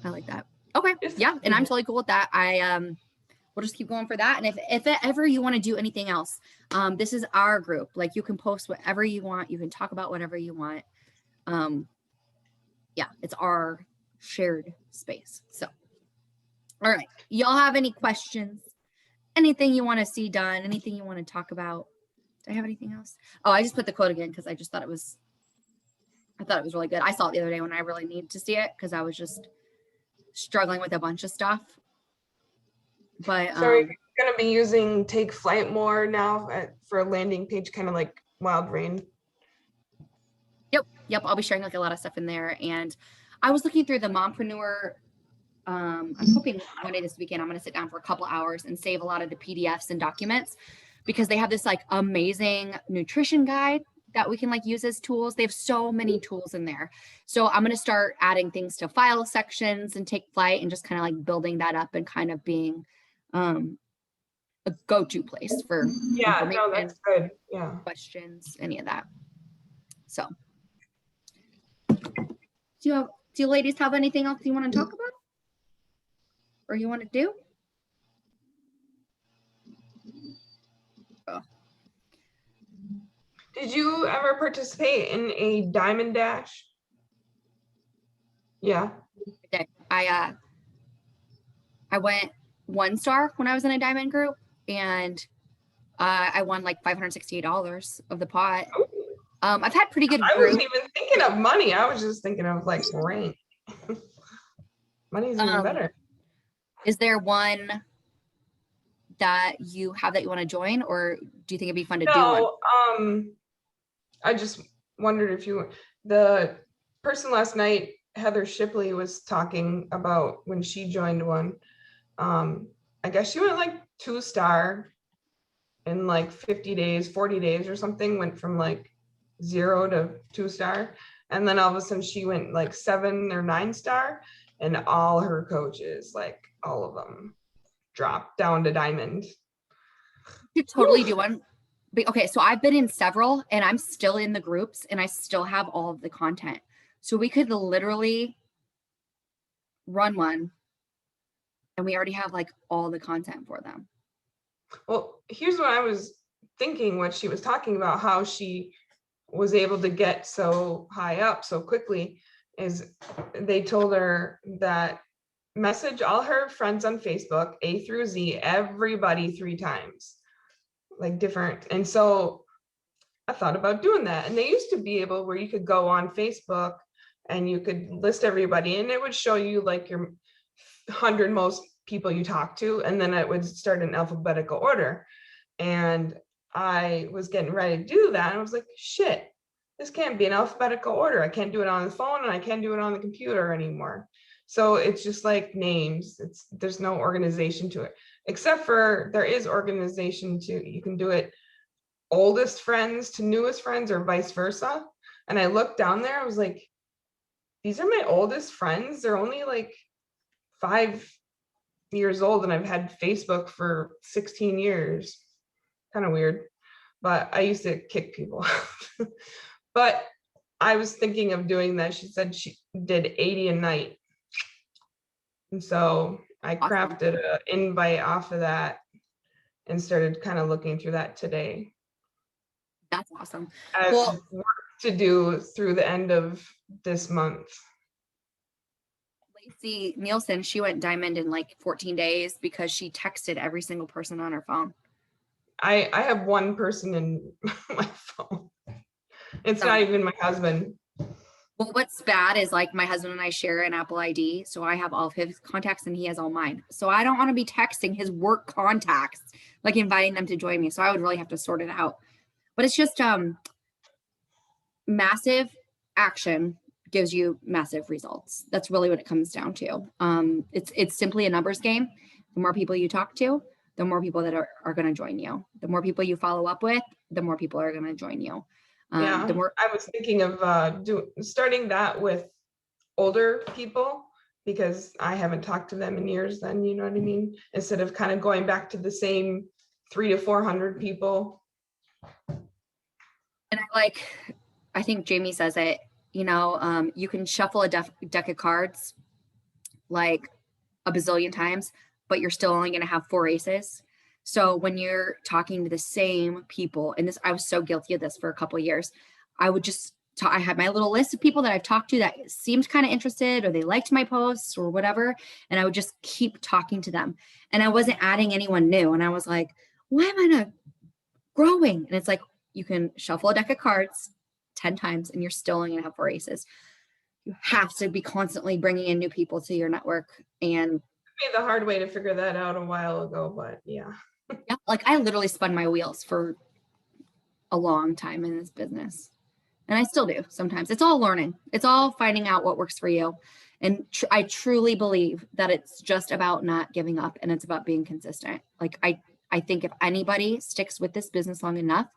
I like that. Okay. Just Yeah. And I'm yeah. totally cool with that. We'll just keep going for that. And if ever you want to do anything else, this is our group. Like you can post whatever you want. You can talk about whatever you want. Yeah, it's our shared space. So, all right. Y'all have any questions? Anything you want to see done? Anything you want to talk about? Do I have anything else? Oh, I just put the quote again because I just thought it was really good. I saw it the other day when I really needed to see it because I was just struggling with a bunch of stuff. But So we're gonna be using Take Flight more now for a landing page, kind of like Wild Rain. Yep, I'll be sharing like a lot of stuff in there. And I was looking through the Mompreneur. I'm hoping one day this weekend I'm going to sit down for a couple hours and save a lot of the PDFs and documents because they have this like amazing nutrition guide that we can like use as tools. They have so many tools in there. So I'm going to start adding things to file sections and Take Flight and just kind of like building that up and kind of being a go-to place for Yeah, no, information, that's good. Yeah. questions, any of that. So do you ladies have anything else you want to talk about or you want to do? Oh. Did you ever participate in a Diamond Dash? Yeah. I went 1 star when I was in a diamond group and I won like $568 of the pot. I've had pretty good I groups. wasn't even thinking of money. I was just thinking of like rank. Money's even better. Is there one that you have that you want to join or do you think it'd be fun to do one? I just wondered if the person last night, Heather Shipley, was talking about when she joined one. I guess she went like 2 star in like 50 days, 40 days or something, went from like 0 to 2 star. And then all of a sudden she went like 7 or 9 star and all her coaches, like all of them, dropped down to diamond. You totally do one. But, okay, so I've been in several and I'm still in the groups and I still have all of the content. So we could literally run one and we already have like all the content for them. Well, here's what I was thinking, what she was talking about, how she was able to get so high up so quickly, is they told her that message all her friends on Facebook, A through Z, everybody 3 times. like different. And so I thought about doing that. And they used to be able where you could go on Facebook and you could list everybody and it would show you like your 100 most people you talk to, and then it would start in alphabetical order. And I was getting ready to do that. And I was like, shit, this can't be in alphabetical order. I can't do it on the phone and I can't do it on the computer anymore. So it's just like names. There's no organization to it, except for there is organization to, you can do it oldest friends to newest friends or vice versa. And I looked down there, I was like, these are my oldest friends. They're only like 5 years old and I've had Facebook for 16 years. Kind of weird, but I used to kick people. But I was thinking of doing that. She said she did 80 a night. And so I Awesome. crafted an invite off of that and started kind of looking through that today. That's awesome. I have Well- work to do through the end of this month. Lacey Nielsen, she went diamond in like 14 days because she texted every single person on her phone. I have one person in my phone. It's So- not even my husband. Well, what's bad is like my husband and I share an Apple ID. So I have all of his contacts and he has all mine. So I don't want to be texting his work contacts, like inviting them to join me. So I would really have to sort it out. But it's just massive action gives you massive results. That's really what it comes down to. It's simply a numbers game. The more people you talk to, the more people that are going to join you. The more people you follow up with, the more people are going to join you. Yeah, The more I was thinking of starting that with older people because I haven't talked to them in years then, you know what I mean? Instead of kind of going back to the same 300 to 400 people. And I think Jamie says it, you can shuffle a deck of cards like a bazillion times, but you're still only going to have 4 aces. So when you're talking to the same people, and I was so guilty of this for a couple of years, I would just I had my little list of people that I've talked to that seemed kind of interested or they liked my posts or whatever. And I would just keep talking to them. And I wasn't adding anyone new. And I was like, why am I not growing? And it's like, you can shuffle a deck of cards 10 times and you're still only going to have 4 aces. You have to be constantly bringing in new people to your network. And Made the hard way to figure that out a while ago, but yeah. yeah, like I literally spun my wheels for a long time in this business. And I still do sometimes. It's all learning. It's all finding out what works for you. And I truly believe that it's just about not giving up and it's about being consistent. Like I think if anybody sticks with this business long enough,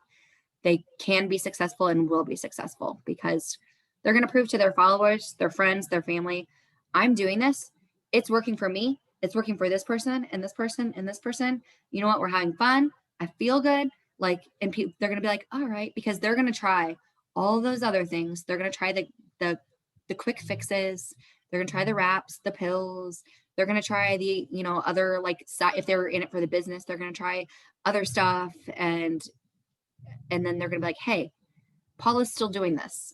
they can be successful and will be successful because they're going to prove to their followers, their friends, their family, I'm doing this. It's working for me. It's working for this person and this person and this person. You know what? We're having fun. I feel good. Like, and they're going to be like, all right, because they're going to try all those other things. They're going to try the quick fixes. They're going to try the wraps, the pills. They're going to try the, other, like, if they're in it for the business, they're going to try other stuff. And then they're going to be like, hey, Paula's still doing this.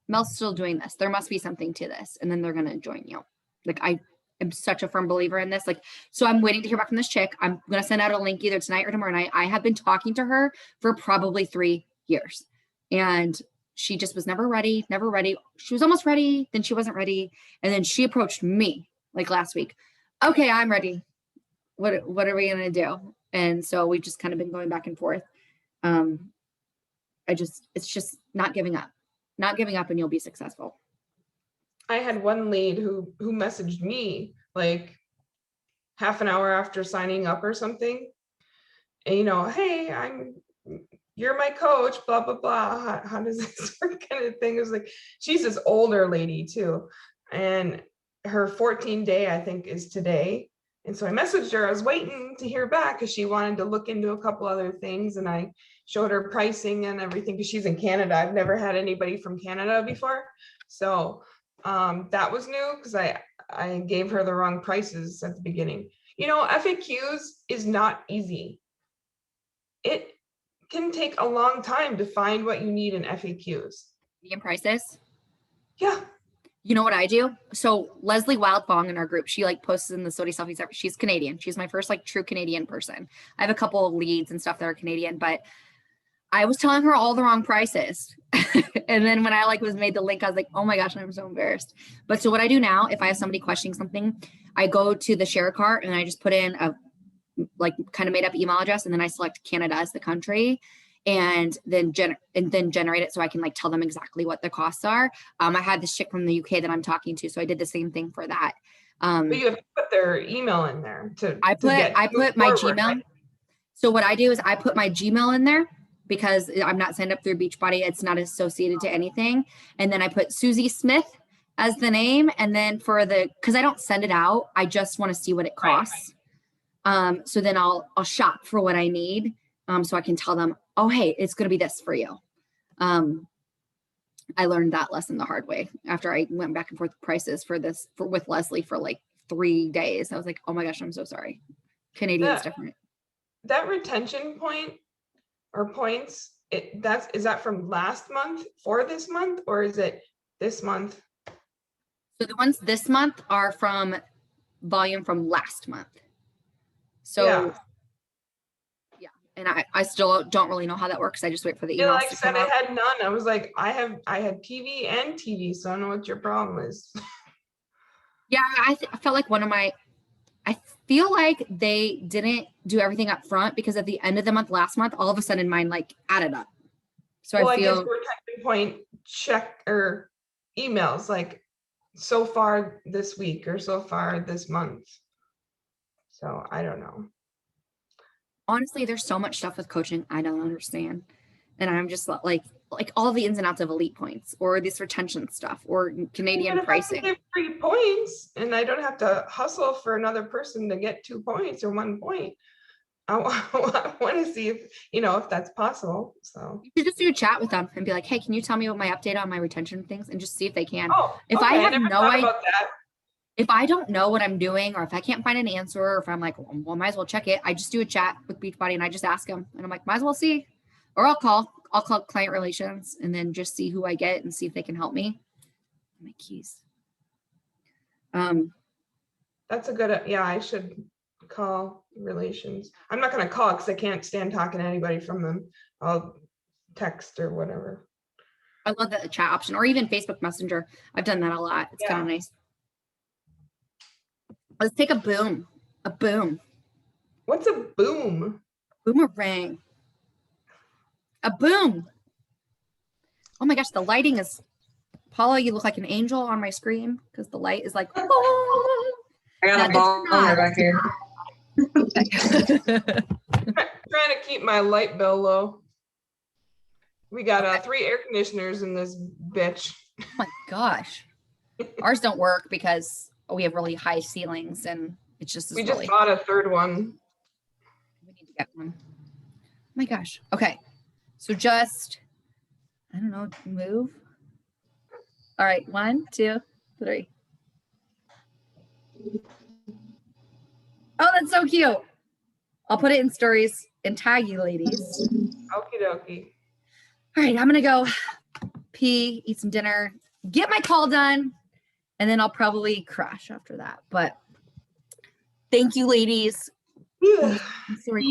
Mel's still doing this. There must be something to this. And then they're going to join you. Like, I am such a firm believer in this. Like, so I'm waiting to hear back from this chick. I'm going to send out a link either tonight or tomorrow night. I have been talking to her for probably 3 years. And she just was never ready. She was almost ready. Then she wasn't ready. And then she approached me like last week. Okay, I'm ready. What are we going to do? And so we've just kind of been going back and forth. It's just not giving up and you'll be successful. I had one lead who messaged me like half an hour after signing up or something. And, hey, you're my coach, blah, blah, blah. How does this work kind of thing? It was like, she's this older lady too. And her 14-day, I think, is today. And so I messaged her. I was waiting to hear back because she wanted to look into a couple other things. And I showed her pricing and everything because she's in Canada. I've never had anybody from Canada before. So that was new because I gave her the wrong prices at the beginning. FAQs is not easy. It can take a long time to find what you need in FAQs. Medium prices. Yeah. You know what I do? So Leslie Wildfong in our group, she like posts in the Sody Selfies. She's Canadian. She's my first like true Canadian person. I have a couple of leads and stuff that are Canadian, but I was telling her all the wrong prices. And then when I like was made the link, I was like, oh my gosh, I'm so embarrassed. But so what I do now, if I have somebody questioning something, I go to the share cart and I just put in a like kind of made up email address, and then I select Canada as the country, and then generate it so I can like tell them exactly what the costs are. I had this chick from the UK that I'm talking to, so I did the same thing for that. But you have to put their email in there to I put my forward, Gmail. right? So what I do is I put my Gmail in there because I'm not signed up through Beachbody. It's not associated to anything. And then I put Susie Smith as the name. And then for because I don't send it out, I just want to see what it costs. So then I'll shop for what I need. So I can tell them, oh, hey, it's going to be this for you. I learned that lesson the hard way after I went back and forth prices for this with Leslie for like 3 days. I was like, oh my gosh, I'm so sorry. Canadian's different. That retention point or points, is that from last month for this month, or is it this month? So the ones this month are from volume from last month. So yeah. And I still don't really know how that works. I just wait for the emails to come I out. had none. I was like, I had TV and TV, so I don't know what your problem is. Yeah, I felt like I feel like they didn't do everything up front, because at the end of the month last month, all of a sudden mine like added up. So I feel retention point check or emails like so far this week or so far this month. So I don't know. Honestly, there's so much stuff with coaching I don't understand. And I'm just like all the ins and outs of elite points or this retention stuff or Canadian pricing. I give 3 points and I don't have to hustle for another person to get 2 points or 1 point. I want to see if that's possible. So you should just do a chat with them and be like, hey, can you tell me what my update on my retention things, and just see if they can. Oh, if okay, I have never no thought idea about that. If I don't know what I'm doing, or if I can't find an answer, or if I'm like, well, might as well check it, I just do a chat with Beachbody and I just ask them, and I'm like, might as well see, or I'll call client relations and then just see who I get and see if they can help me. My keys. That's a good, yeah, I should call relations. I'm not going to call because I can't stand talking to anybody from them. I'll text or whatever. I love the chat option, or even Facebook Messenger. I've done that a lot. It's kind of nice. Let's take a boom. A boom. What's a boom? Boomerang. A boom. Oh my gosh, the lighting is, Paula, you look like an angel on my screen because the light is like, oh. I got a baller back here. Trying to keep my light bill low. We got 3 air conditioners in this bitch. Oh my gosh. Ours don't work because we have really high ceilings and it's just we just bought a 3rd one. We need to get one. Oh my gosh. Okay. So just, I don't know, move. All right. 1, 2, 3. Oh, that's so cute. I'll put it in stories and tag you ladies. Okie dokie. All right. I'm going to go pee, eat some dinner, get my call done, and then I'll probably crash after that. But thank you, ladies. Yeah. I'm sorry.